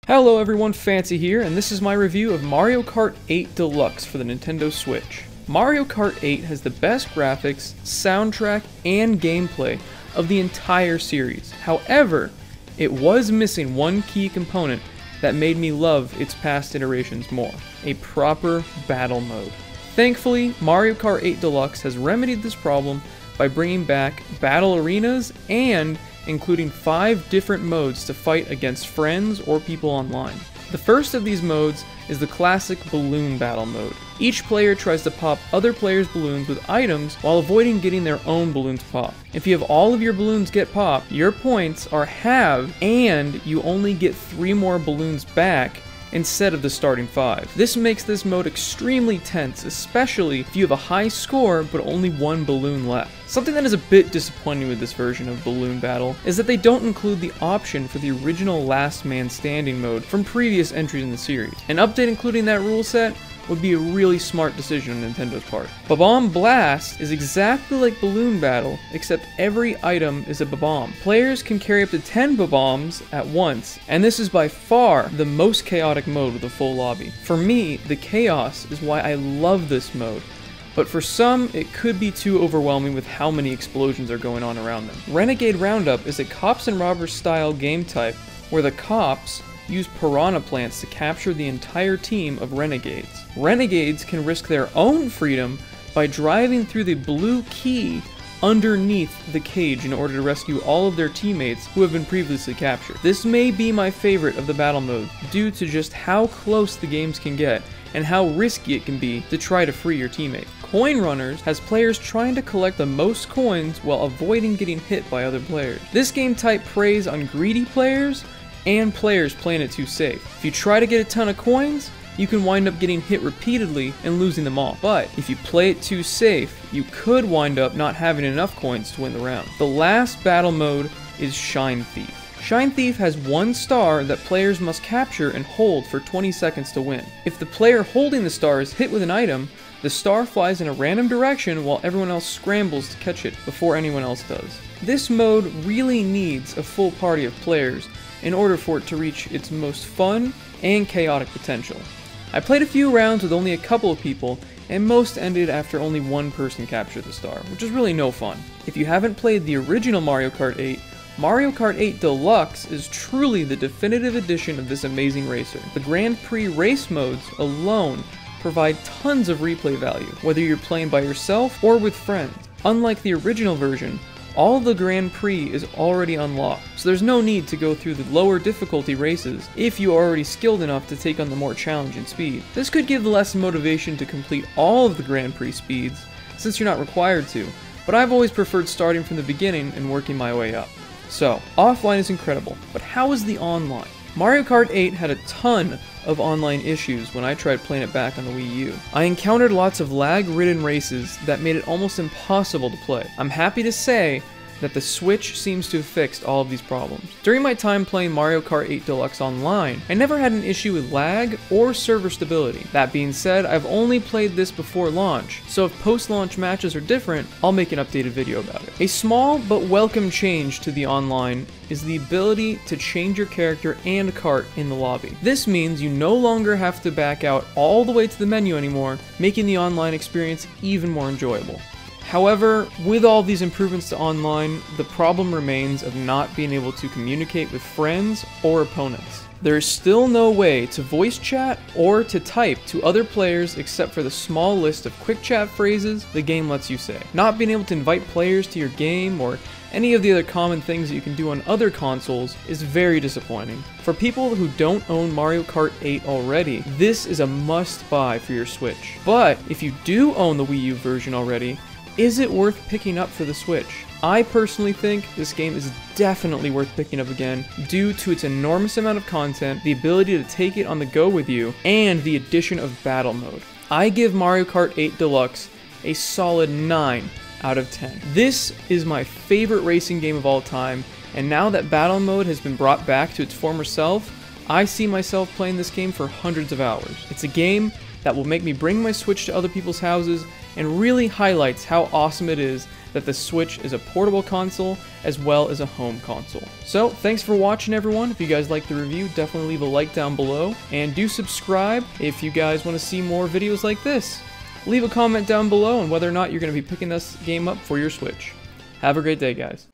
Hello everyone, Fanta here, and this is my review of Mario Kart 8 Deluxe for the Nintendo Switch. Mario Kart 8 has the best graphics, soundtrack, and gameplay of the entire series. However, it was missing one key component that made me love its past iterations more: a proper battle mode. Thankfully, Mario Kart 8 Deluxe has remedied this problem by bringing back battle arenas and including 5 different modes to fight against friends or people online. The first of these modes is the classic balloon battle mode. Each player tries to pop other players' balloons with items while avoiding getting their own balloons popped. If you have all of your balloons get popped, your points are halved and you only get 3 more balloons back instead of the starting 5. This makes this mode extremely tense, especially if you have a high score but only 1 balloon left. Something that is a bit disappointing with this version of Balloon Battle is that they don't include the option for the original Last Man Standing mode from previous entries in the series. An update including that rule set would be a really smart decision on Nintendo's part. Pavan Blast is exactly like Balloon Battle, except every item is a bomb. Players can carry up to 10 bombs at once, and this is by far the most chaotic mode with a full lobby. For me, the chaos is why I love this mode, but for some, it could be too overwhelming with how many explosions are going on around them. Renegade Roundup is a cops and robbers style game type where the cops use piranha plants to capture the entire team of renegades. Renegades can risk their own freedom by driving through the blue key underneath the cage in order to rescue all of their teammates who have been previously captured. This may be my favorite of the battle modes due to just how close the games can get and how risky it can be to try to free your teammate. Coin Runners has players trying to collect the most coins while avoiding getting hit by other players. This game type preys on greedy players and players playing it too safe. If you try to get a ton of coins, you can wind up getting hit repeatedly and losing them all. But if you play it too safe, you could wind up not having enough coins to win the round. The last battle mode is Shine Thief. Shine Thief has 1 star that players must capture and hold for 20 seconds to win. If the player holding the star is hit with an item, the star flies in a random direction while everyone else scrambles to catch it before anyone else does. This mode really needs a full party of players in order for it to reach its most fun and chaotic potential. I played a few rounds with only a couple of people, and most ended after only 1 person captured the star, which is really no fun. If you haven't played the original Mario Kart 8, Mario Kart 8 Deluxe is truly the definitive edition of this amazing racer. The Grand Prix race modes alone provide tons of replay value, whether you're playing by yourself or with friends. Unlike the original version, all of the Grand Prix is already unlocked, so there's no need to go through the lower difficulty races if you are already skilled enough to take on the more challenging speed. This could give less motivation to complete all of the Grand Prix speeds, since you're not required to, but I've always preferred starting from the beginning and working my way up. So, offline is incredible, but how is the online? Mario Kart 8 had a ton of online issues when I tried playing it back on the Wii U. I encountered lots of lag-ridden races that made it almost impossible to play. I'm happy to say that the Switch seems to have fixed all of these problems. During my time playing Mario Kart 8 Deluxe online, I never had an issue with lag or server stability. That being said, I've only played this before launch, so if post-launch matches are different, I'll make an updated video about it. A small but welcome change to the online is the ability to change your character and cart in the lobby. This means you no longer have to back out all the way to the menu anymore, making the online experience even more enjoyable. However, with all these improvements to online, the problem remains of not being able to communicate with friends or opponents. There is still no way to voice chat or to type to other players except for the small list of quick chat phrases the game lets you say. Not being able to invite players to your game or any of the other common things that you can do on other consoles is very disappointing. For people who don't own Mario Kart 8 already, this is a must-buy for your Switch. But if you do own the Wii U version already, is it worth picking up for the Switch? I personally think this game is definitely worth picking up again due to its enormous amount of content, the ability to take it on the go with you, and the addition of battle mode. I give Mario Kart 8 Deluxe a solid 9 out of 10. This is my favorite racing game of all time, and now that battle mode has been brought back to its former self, I see myself playing this game for hundreds of hours. It's a game that will make me bring my Switch to other people's houses and really highlights how awesome it is that the Switch is a portable console as well as a home console. So, thanks for watching everyone. If you guys liked the review, definitely leave a like down below, and do subscribe if you guys want to see more videos like this. Leave a comment down below on whether or not you're going to be picking this game up for your Switch. Have a great day, guys.